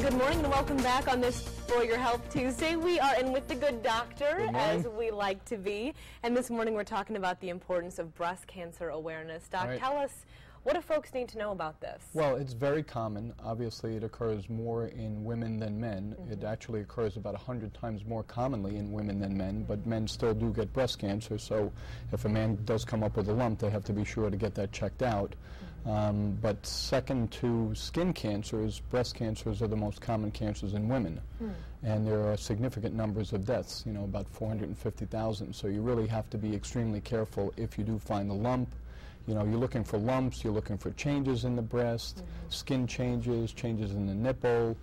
Good morning and welcome back on this For Your Health Tuesday. We are in with the good doctor, as we like to be. And this morning we're talking about the importance of breast cancer awareness. Doc, tell us, what do folks need to know about this? Well, it's very common. Obviously, it occurs more in women than men. It actually occurs about 100 times more commonly in women than men, but men still do get breast cancer. So if a man does come up with a lump, they have to be sure to get that checked out. But second to skin cancers, breast cancers are the most common cancers in women. And there are significant numbers of deaths, you know, about 450,000. So you really have to be extremely careful if you do find a lump. You know, you're looking for lumps, you're looking for changes in the breast, skin changes, changes in the nipple,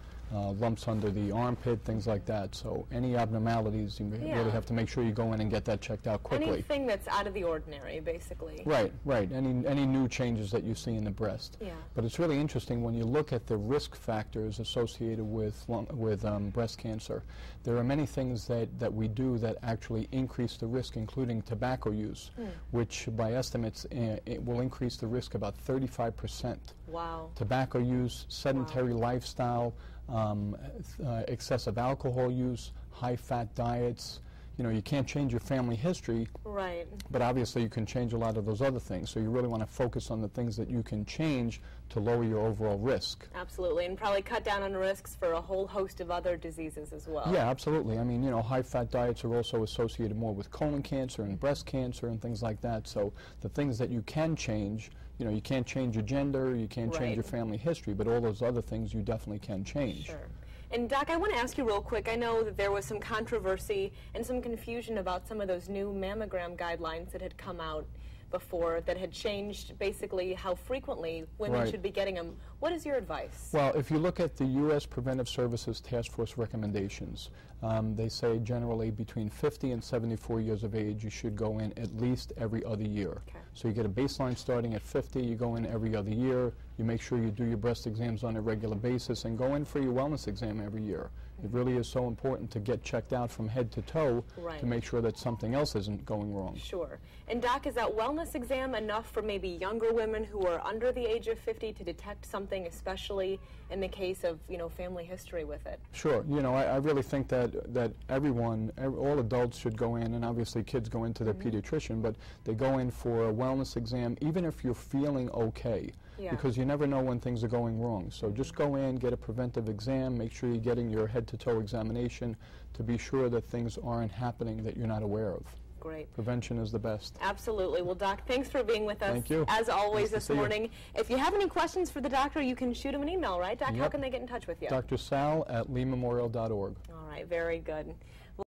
lumps under the armpit, things like that. So any abnormalities, you really have to make sure you go in and get that checked out quickly. Anything that's out of the ordinary, basically. Right, right. Any new changes that you see in the breast. Yeah. But it's really interesting when you look at the risk factors associated with breast cancer. There are many things that we do that actually increase the risk, including tobacco use, which by estimates it will increase the risk about 35%. Wow. Tobacco use, sedentary lifestyle, excessive alcohol use, high-fat diets. You know, you can't change your family history, but obviously you can change a lot of those other things. So you really want to focus on the things that you can change to lower your overall risk. Absolutely, and probably cut down on risks for a whole host of other diseases as well. Yeah, absolutely. I mean, you know, high-fat diets are also associated more with colon cancer and breast cancer and things like that. So the things that you can change, you know, you can't change your gender, you can't change your family history, but all those other things you definitely can change. Sure. And Doc, I want to ask you real quick, I know that there was some controversy and some confusion about some of those new mammogram guidelines that had come out before that had changed basically how frequently women should be getting them. What is your advice? Well, if you look at the U.S. Preventive Services Task Force recommendations, they say generally between 50 and 74 years of age you should go in at least every other year. So you get a baseline starting at 50, you go in every other year, you make sure you do your breast exams on a regular basis and go in for your wellness exam every year. It really is so important to get checked out from head to toe to make sure that something else isn't going wrong. Sure. And Doc, is that wellness exam enough for maybe younger women who are under the age of 50 to detect something, especially in the case of, you know, family history with it? Sure. You know, I really think that everyone, all adults should go in, and obviously kids go into their pediatrician, but they go in for a wellness exam even if you're feeling okay. Because you never know when things are going wrong. So just go in, get a preventive exam, make sure you're getting your head-to-toe examination to be sure that things aren't happening that you're not aware of. Great. Prevention is the best. Absolutely. Well, Doc, thanks for being with us. Thank you. As always this morning. If you have any questions for the doctor, you can shoot him an email, right? Doc, how can they get in touch with you? drsal@leememorial.org. All right, very good.